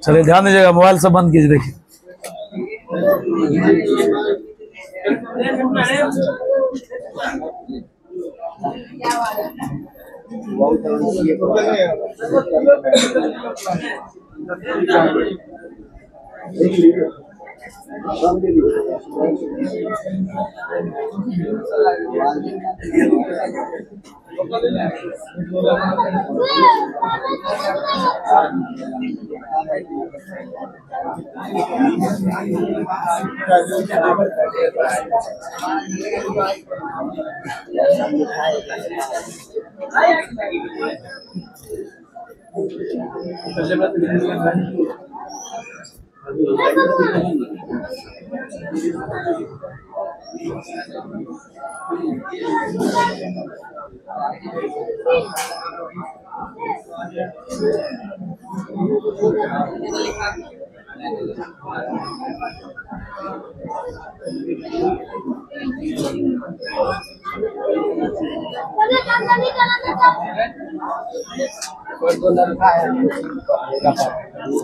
चलिए ध्यान दीजिएगा, मोबाइल सब बंद कीजिए। देखिए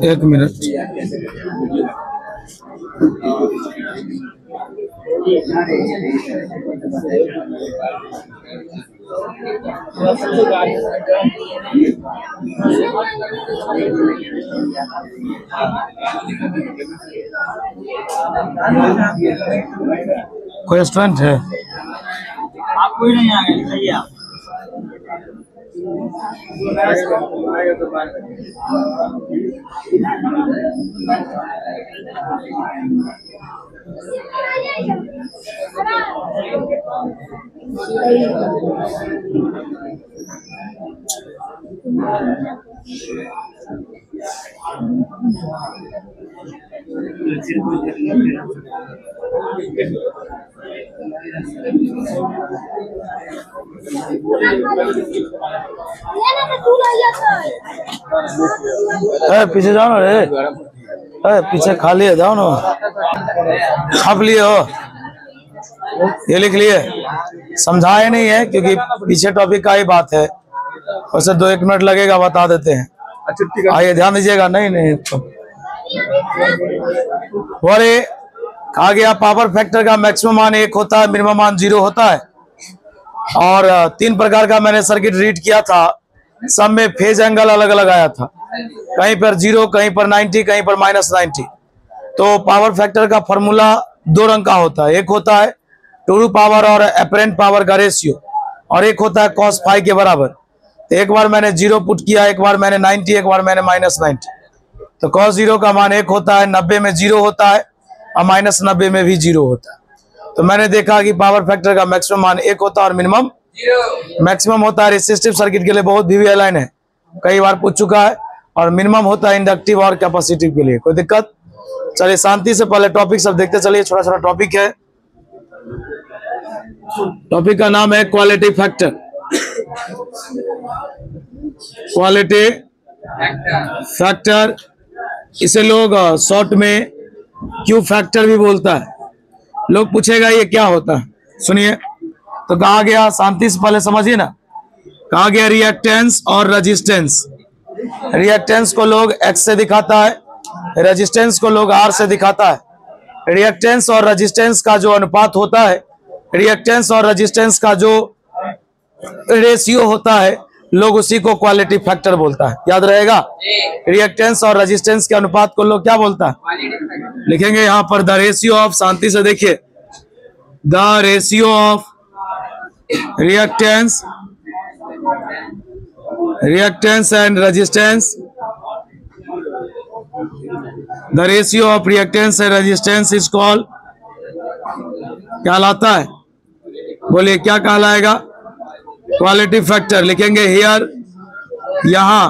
एक मिनट। कोई स्टूडेंट है? आप कोई नहीं आ गए, सही है। पीछे जाओ ना रे, पीछे खाली है, जाओ ना। छाप लिए हो? ये लिख लिए? समझाए नहीं है क्योंकि पीछे टॉपिक का ही बात है, वैसे 2-1 मिनट लगेगा, बता देते हैं। आइए ध्यान दीजिएगा। नहीं तो बोले कहा गया पावर फैक्टर का मैक्सिमम मान 1 होता है, मिनिमम मान 0 होता है। और 3 प्रकार का मैंने सर्किट रीड किया था, सब में फेज एंगल अलग अलग आया था, कहीं पर 0, कहीं पर 90, कहीं पर -90। तो पावर फैक्टर का फॉर्मूला 2 रंग का होता है, एक होता है टू पावर और एपरेंट पावर का रेशियो, और एक होता है cos फाई के बराबर। तो एक बार मैंने 0 पुट किया, एक बार मैंने 90, एक बार मैंने -90। तो cos 0 का मान 1 होता है, 90 में 0 होता है और -90 में भी 0 होता है। तो मैंने देखा कि पावर फैक्टर का मैक्सिमम मान 1 होता है और मिनिमम 0। मैक्सिमम होता है रेसिस्टिव सर्किट के लिए, बहुत वीवीएल है, कई बार पूछ चुका है, और मिनिमम होता है इंडक्टिव और कैपेसिटिव के लिए। कोई दिक्कत? चलिए शांति से पहले टॉपिक सब देखते चलिए। छोटा छोटा टॉपिक है। टॉपिक का नाम है क्वालिटी फैक्टर। क्वालिटी फैक्टर, इसे लोग शॉर्ट में क्यू फैक्टर भी बोलता है। लोग पूछेगा ये क्या होता है, सुनिए। तो कहा गया, शांति से पहले समझिए ना, कहा गया रिएक्टेंस और रेजिस्टेंस। रिएक्टेंस को लोग X से दिखाता है, रेजिस्टेंस को लोग R से दिखाता है। रिएक्टेंस और रेजिस्टेंस का जो अनुपात होता है, रिएक्टेंस और रेजिस्टेंस का जो रेशियो होता है, लोग उसी को क्वालिटी फैक्टर बोलता है। याद रहेगा, रिएक्टेंस और रेजिस्टेंस के अनुपात को लोग क्या बोलता है? लिखेंगे यहां पर द रेशियो ऑफ, शांति से देखिए, the ratio of reactance and resistance, the ratio of reactance and resistance is called, कहलाता है, बोलिए क्या कहलाएगा? Quality factor. लिखेंगे हियर, यहां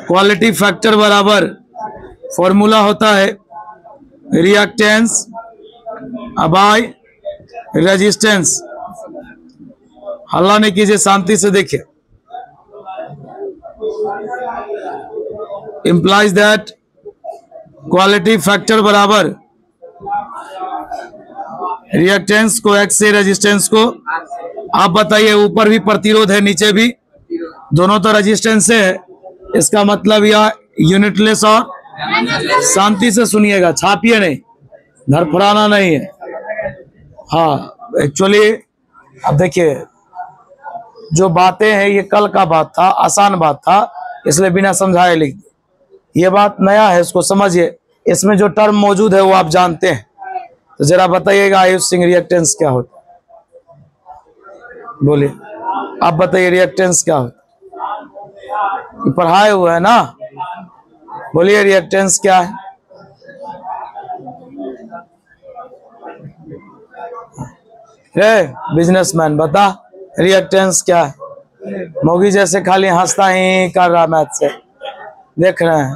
क्वालिटी फैक्टर बराबर फॉर्मूला होता है रिएक्टेंस बाय रेजिस्टेंस। हल्ला नहीं कीजिए, शांति से देखिए। इंप्लाइज दैट क्वालिटी फैक्टर बराबर रिएक्टेंस को X से, रेजिस्टेंस को, आप बताइए, ऊपर भी प्रतिरोध है, नीचे भी, दोनों तो रेजिस्टेंस से है, इसका मतलब यह यूनिटलेस और शांति से सुनिएगा, छापिए नहीं, धड़फड़ाना नहीं है। हाँ एक्चुअली अब देखिए जो बातें हैं ये कल का बात था, आसान बात था, इसलिए बिना समझाए लिख दी। ये बात नया है, इसको समझिए। इसमें जो टर्म मौजूद है वो आप जानते हैं, तो जरा बताइएगा आयुष सिंह रिएक्टेंस क्या होता है? बोलिए, आप बताइए रिएक्टेंस क्या होता है? पढ़ाए हुए है ना, बोलिए रिएक्टेंस क्या है? बिजनेसमैन बता रिएक्टेंस क्या है? मोगी जैसे खाली हंसता ही कर रहा मैथ से, देख रहे हैं।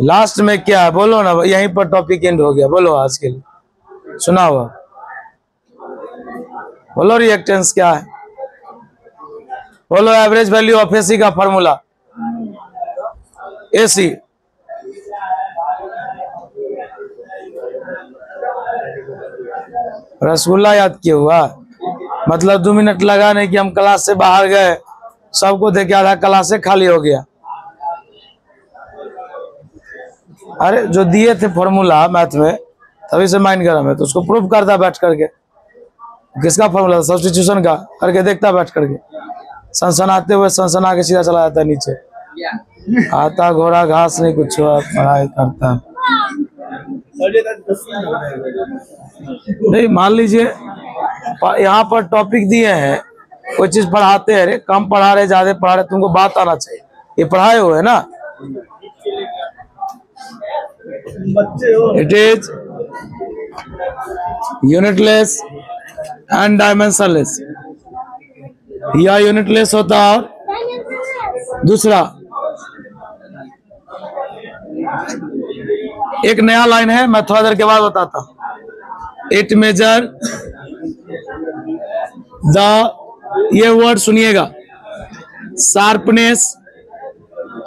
लास्ट में क्या है बोलो ना, यहीं पर टॉपिक एंड हो गया। बोलो आज के लिए सुना हुआ, बोलो रिएक्टेंस क्या है? बोलो एवरेज वैल्यू ऑफ एसी का फॉर्मूला। एसी रसगुल्ला याद किया हुआ, मतलब 2 मिनट लगा नहीं कि हम क्लास से बाहर गए, सबको देखे आधा क्लास से खाली हो गया। अरे जो दिए थे फॉर्मूला मैथ में, तभी से माइंड गरम है, तो उसको प्रूव करता बैठ करके। किसका फॉर्मूला था? सब्स्टिट्यूशन का, करके देखता बैठ करके। सनसनाते हुए सनसना के सीधा चला जाता नीचे। आता घोड़ा घास नहीं कुछ पढ़ाई करता। नहीं मान लीजिए यहाँ पर टॉपिक दिए हैं, कोई चीज पढ़ाते हैं, कम पढ़ा रहे ज्यादा पढ़ा रहे, तुमको बात आना चाहिए। ये पढ़ाए हुए है ना। It is unitless and dimensionless. या यूनिटलेस होता है। दूसरा एक नया लाइन है, मैं थोड़ा देर के बाद बताता हूं। इट मेजर द, ये वर्ड सुनिएगा, शार्पनेस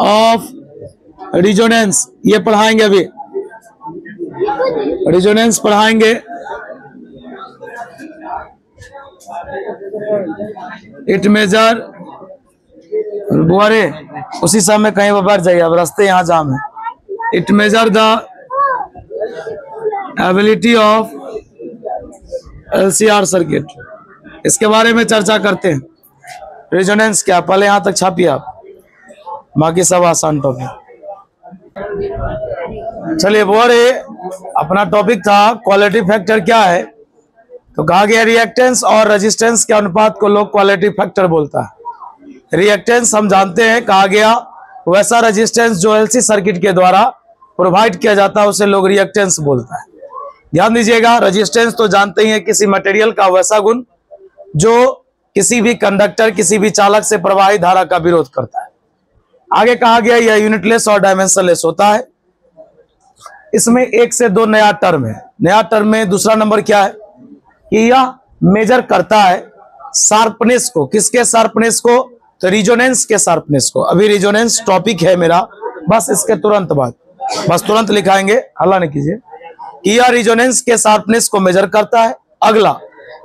ऑफ रिजोनेंस। ये पढ़ाएंगे अभी, रिजोनेंस पढ़ाएंगे। इट मेजर, बुआरे उसी समय कहीं पर बैठ जाइए, अब रास्ते यहाँ जाम है। It measure the ability of LCR circuit. इसके बारे में चर्चा करते हैं। रेजोनेंस क्या, पहले यहां तक छापिए आप, बाकी सब आसान टॉपिक। चलिए बुआरे, अपना टॉपिक था क्वालिटी फैक्टर क्या है। तो कहा गया रिएक्टेंस और रेजिस्टेंस के अनुपात को लोग क्वालिटी फैक्टर बोलता है। रिएक्टेंस हम जानते हैं, कहा गया वैसा रेजिस्टेंस जो LC सर्किट के द्वारा प्रोवाइड किया जाता है उसे लोग रिएक्टेंस बोलता है। ध्यान दीजिएगा, रेजिस्टेंस तो जानते ही हैं, किसी मटेरियल का वैसा गुण जो किसी भी कंडक्टर, किसी भी चालक से प्रवाहित धारा का विरोध करता है। आगे कहा गया यह यूनिटलेस और डायमेंशनलेस होता है। इसमें 1 से 2 नया टर्म है। नया टर्म में दूसरा नंबर क्या है कि यह मेजर करता है शार्पनेस को। किसके शार्पनेस को? तो रिजोनेंस के शार्पनेस को। अभी रिजोनेंस टॉपिक है मेरा, बस इसके तुरंत बाद, बस तुरंत लिखाएंगे, हल्ला नहीं कीजिए। यह रिजोनेंस के शार्पनेस को मेजर करता है। अगला,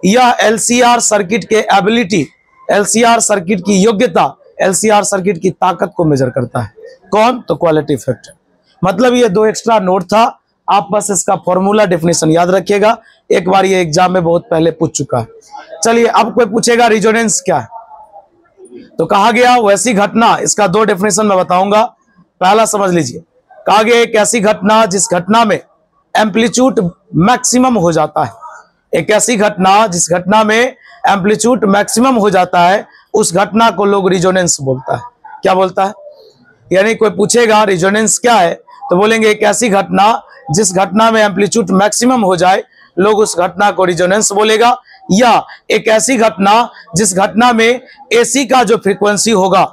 यह LCR सर्किट के एबिलिटी, LCR सर्किट की योग्यता, LCR सर्किट की ताकत को मेजर करता है। कौन? तो क्वालिटी फैक्टर। मतलब ये 2 एक्स्ट्रा नोट था, आप बस इसका फॉर्मूला डेफिनेशन याद रखिएगा, एक बार ये एग्जाम में बहुत पहले पूछ चुका है। चलिए अब कोई पूछेगा रिजोनेंस क्या है, तो कहा गया वैसी घटना, इसका 2 डेफिनेशन मैं बताऊंगा। पहला समझ लीजिए, कहा गया एक ऐसी घटना जिस घटना में एम्पलीट्यूड मैक्सिमम हो जाता है। एक ऐसी घटना जिस घटना में एम्पलीट्यूड मैक्सिमम हो जाता है, उस घटना को लोग रिजोनेंस बोलता है। क्या बोलता है? यानी कोई पूछेगा रिजोनेंस क्या है, तो बोलेंगे एक ऐसी घटना जिस घटना में एम्पलीट्यूड मैक्सिमम हो जाए, लोग उस घटना को रिजोनेंस बोलेगा। या एक ऐसी घटना जिस घटना में AC का जो फ्रीक्वेंसी होगा,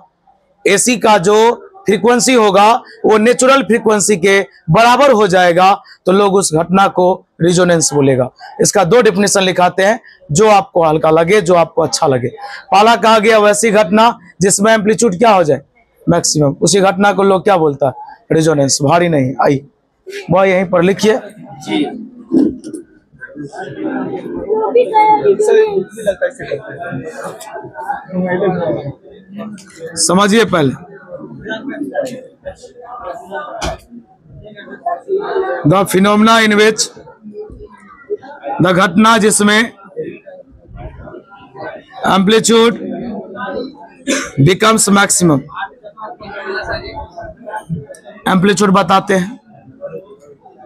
AC का जो फ्रीक्वेंसी होगा वो नेचुरल फ्रीक्वेंसी के बराबर हो जाएगा, तो लोग उस घटना को रिजोनेंस बोलेगा। इसका 2 डेफिनेशन लिखाते हैं, जो आपको हल्का लगे, जो आपको अच्छा लगे। पहला कहा गया वैसी घटना जिसमें एम्पलीट्यूड क्या हो जाए? मैक्सिमम। उसी घटना को लोग क्या बोलता है? रिजोनेंस। भारी नहीं, आई वह यहीं पर लिखिए। समझिए पहले, the phenomena in which, the घटना जिसमें एम्पलीट्यूड बिकम्स मैक्सिमम। एम्पलीट्यूड बताते हैं,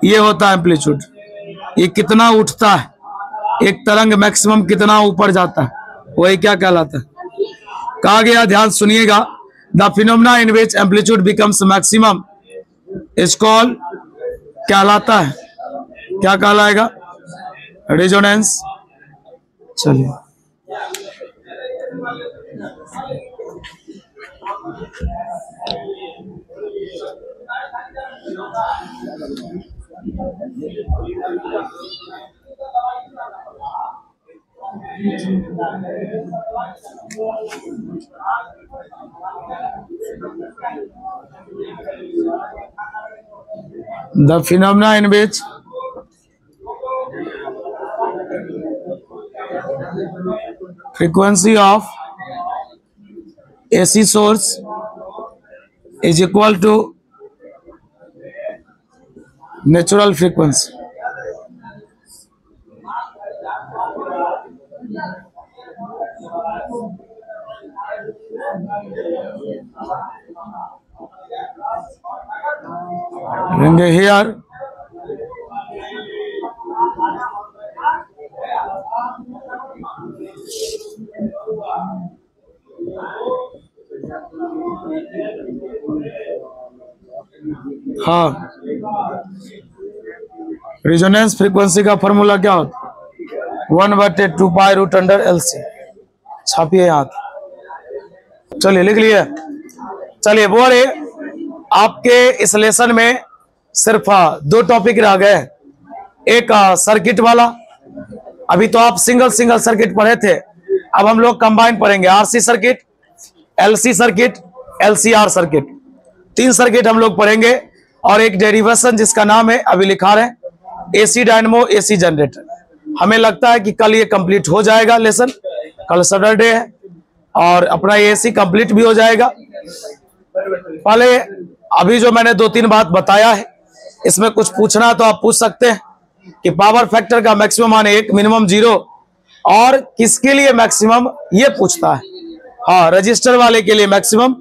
ये होता है एम्पलीट्यूड, ये कितना उठता है, एक तरंग मैक्सिमम कितना ऊपर जाता है, वही क्या कहलाता है। कहा गया, ध्यान सुनिएगा, the phenomena in which amplitude becomes maximum is called, कहलाता है, क्या कहलाएगा, रेजोनेंस। चलिए, the phenomena in which frequency of AC source is equal to natural frequency। here हाँ, रेजोनेंस फ्रीक्वेंसी का फॉर्मूला क्या होता है, 1/2 पाई रूट अंडर LC। छापिए यहाँ, चलिए लिख लिए। चलिए बोले, आपके इस लेसन में सिर्फ 2 टॉपिक रह गए, एक सर्किट वाला, अभी तो आप सिंगल सर्किट पढ़े थे, अब हम लोग कंबाइन पढ़ेंगे, RC circuit, LC circuit, LCR circuit, 3 circuit हम लोग पढ़ेंगे, और एक डेरिवेशन जिसका नाम है, अभी लिखा रहे हैं, AC डायनेमो AC जनरेटर। हमें लगता है कि कल ये कंप्लीट हो जाएगा लेसन, कल सैटरडे है और अपना AC कंप्लीट भी हो जाएगा। पहले अभी जो मैंने 2-3 बात बताया है, इसमें कुछ पूछना तो आप पूछ सकते हैं कि पावर फैक्टर का मैक्सिमम मान 1, मिनिमम 0, और किसके लिए मैक्सिमम, ये पूछता है। हाँ, रजिस्टर वाले के लिए मैक्सिमम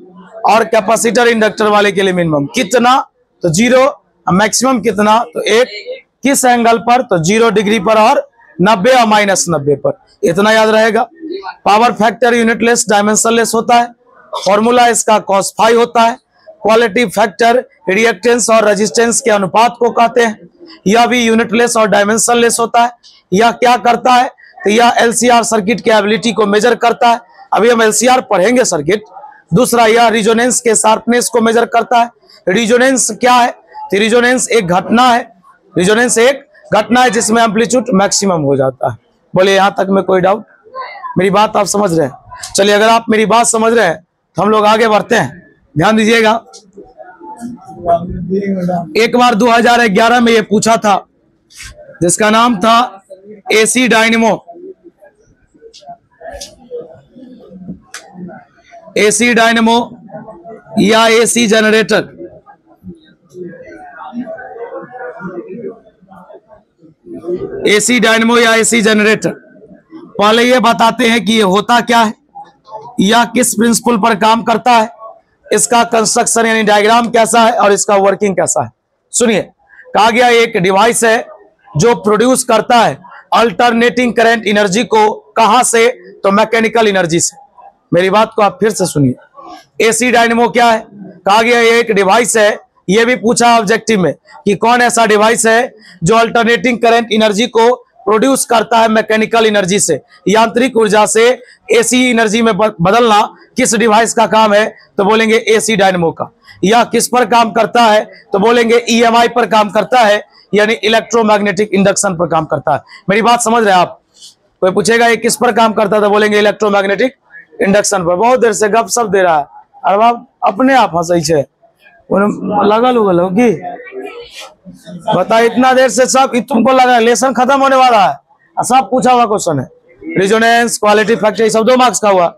और कैपेसिटर इंडक्टर वाले के लिए मिनिमम। कितना, तो 0, मैक्सिमम कितना, तो 1, किस एंगल पर, तो 0 डिग्री पर, और 90 और -90 पर, इतना याद रहेगा। पावर फैक्टर यूनिटलेस डायमेंशनलेस होता है, फॉर्मूला इसका cos फाई होता है। क्वालिटी फैक्टर रिएक्टेंस और रेजिस्टेंस के अनुपात को कहते हैं, यह भी यूनिटलेस और डायमेंशनलेस होता है। यह क्या करता है, तो यह LCR सर्किट के एबिलिटी को मेजर करता है, अभी हम LCR पढ़ेंगे सर्किट। दूसरा, यह रिजोनेंस के शार्पनेस को मेजर करता है। रिजोनेंस क्या है, तो रिजोनेंस एक घटना है, रिजोनेंस एक घटना है जिसमें एम्पलीट्यूड मैक्सिमम हो जाता है। बोले यहां तक में कोई डाउट, मेरी बात आप समझ रहे हैं। चलिए, अगर आप मेरी बात समझ रहे हैं तो हम लोग आगे बढ़ते हैं, ध्यान दीजिएगा। एक बार 2011 में ये पूछा था, जिसका नाम था AC डायनेमो, AC डायनेमो या AC जनरेटर। AC डायनेमो या AC जनरेटर, पहले ये बताते हैं कि ये होता क्या है, या किस प्रिंसिपल पर काम करता है, इसका कंस्ट्रक्शन यानी डायग्राम कैसा है, और इसका वर्किंग कैसा है। सुनिए, कहा गया एक डिवाइस है जो प्रोड्यूस करता है अल्टरनेटिंग करंट एनर्जी को, कहां से, तो मैकेनिकल एनर्जी से। मेरी बात को आप फिर से सुनिए। AC डायनेमो क्या है, कहा गया ये एक डिवाइस है, ये भी पूछा ऑब्जेक्टिव में कि कौन ऐसा डिवाइस है जो अल्टरनेटिंग करंट एनर्जी को प्रोड्यूस करता है मैकेनिकल एनर्जी से, यांत्रिक ऊर्जा से AC एनर्जी में बदलना किस डिवाइस का काम है, तो बोलेंगे AC डायनेमो का। यह किस पर काम करता है, तो बोलेंगे EMI पर काम करता है, यानी इलेक्ट्रोमैग्नेटिक इंडक्शन पर काम करता है। मेरी बात समझ रहे हैं आप। कोई पूछेगा ये किस पर काम करता है, तो बोलेंगे इलेक्ट्रोमैग्नेटिक इंडक्शन पर। बहुत देर से गपशप दे रहा है, अरे बाप अपने आप हंसै छे, लगल उगल हो की बता, इतना देर से सब तुमको लगा लेसन खत्म होने वाला है, सब पूछा हुआ क्वेश्चन है। रिजोनेंस, क्वालिटी फैक्टर, ये सब 2 मार्क्स का हुआ।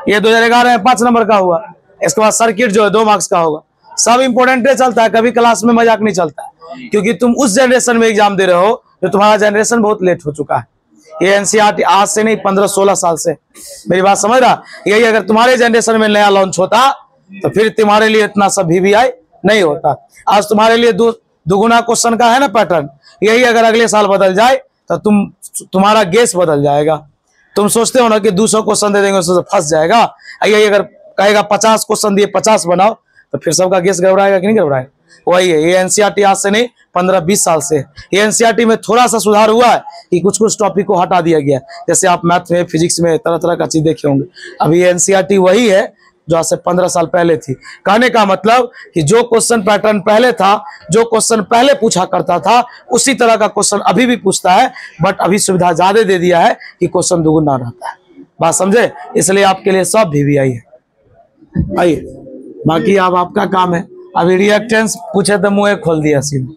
ये 2011 में 5 नंबर का हुआ। इसके बाद सर्किट जो है 2 मार्क्स का होगा। सब इंपोर्टेंट चलता है, कभी क्लास में मजाक नहीं चलता है, क्योंकि तुम उस जनरेशन में एग्जाम दे रहे हो जो तुम्हारा जनरेशन बहुत लेट हो चुका है। ये एनसीईआरटी आज से नहीं, 15-16 साल से, मेरी बात समझ रहा। यही अगर तुम्हारे जनरेशन में नया लॉन्च होता तो फिर तुम्हारे लिए इतना सब VVI नहीं होता। आज तुम्हारे लिए दुगुना क्वेश्चन का है ना पैटर्न, यही अगर अगले साल बदल जाए तो तुम्हारा गेस बदल जाएगा। तुम सोचते हो ना कि 200 क्वेश्चन दे देंगे उससे फंस जाएगा, यही अगर कहेगा 50 क्वेश्चन दिए 50 बनाओ तो फिर सबका गेस गड़बड़ाएगा कि नहीं गड़बड़ाएगा। वही है, ये एनसीईआरटी आज से नहीं 15-20 साल से। ये एनसीईआरटी में थोड़ा सा सुधार हुआ है कि कुछ टॉपिक को हटा दिया गया, जैसे आप मैथ में, फिजिक्स में तरह तरह का चीज देखे होंगे। अभी एनसीईआरटी वही है जो आज से 15 साल पहले थी। कहने का मतलब कि जो क्वेश्चन पैटर्न पहले था, जो क्वेश्चन पहले पूछा करता था, उसी तरह का क्वेश्चन अभी भी पूछता है, बट अभी सुविधा ज्यादा दे दिया है कि क्वेश्चन दुगुना रहता है। बात समझे? इसलिए आपके लिए सब VVI है। आइए, बाकी अब आपका काम है। अभी रिएक्टेंस पूछे तो मुंह खोल दिया सीधा,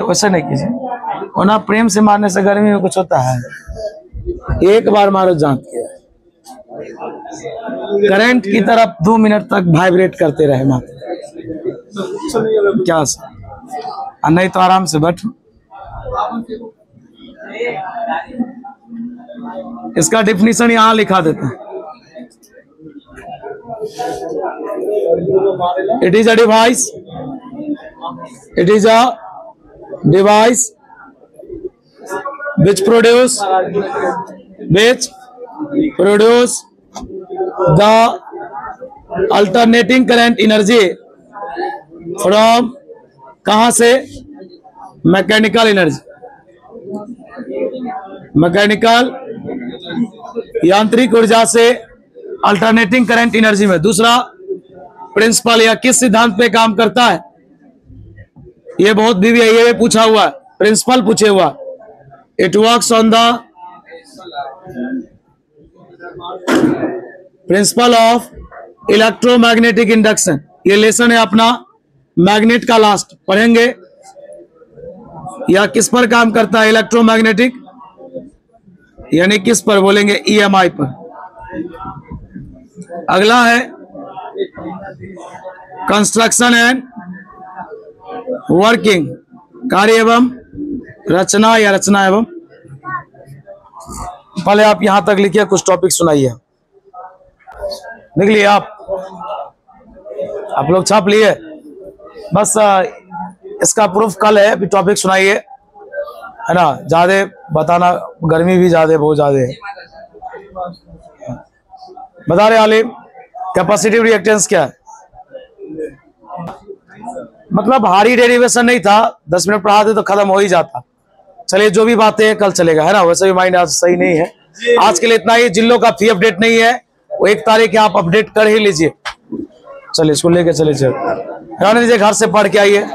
वैसे नहीं कीजिए, वरना प्रेम से मारने से गर्मी में कुछ होता है। एक बार मारो जांच किया, करंट की तरफ 2 मिनट तक वाइब्रेट करते रहे मात्र, क्या नहीं तो आराम से बैठो। इसका डिफिनीशन यहाँ लिखा देते हैं। It is a device. It is a device which produce the alternating current energy from कहाँ से? मैकेनिकल एनर्जी, मैकेनिकल यांत्रिक ऊर्जा से अल्टरनेटिंग करंट एनर्जी में। दूसरा प्रिंसिपल या किस सिद्धांत पे काम करता है? ये बहुत भी ये पूछा हुआ, प्रिंसिपल पूछे हुआ। It works on the principle of electromagnetic induction. ये लेसन है अपना मैग्नेट का, लास्ट पढ़ेंगे। या किस पर काम करता है? इलेक्ट्रोमैग्नेटिक, यानी किस पर बोलेंगे? EMI पर। अगला है कंस्ट्रक्शन एंड वर्किंग, कार्य एवं रचना या रचना एवं। पहले आप यहां तक लिखिए, कुछ टॉपिक सुनाइए। लिख लिए आप लोग छाप लिए? बस इसका प्रूफ कल है, अभी टॉपिक सुनाइए, है ना। ज्यादा बताना, गर्मी भी ज्यादा, बहुत ज्यादा है। बता रहे आलिम, कैपेसिटिव रिएक्टेंस क्या है? मतलब हारी डेरिवेशन नहीं था, 10 मिनट पढ़ाते तो खत्म हो ही जाता। चलिए, जो भी बातें हैं कल चलेगा, है ना। वैसे भी माइंड आज सही नहीं है। आज के लिए इतना ही। जिन लोग का फी अपडेट नहीं है वो 1 तारीख आप अपडेट कर ही लीजिए। चलिए, स्कूल लेके चले, रानी जी घर से पढ़ के आइए।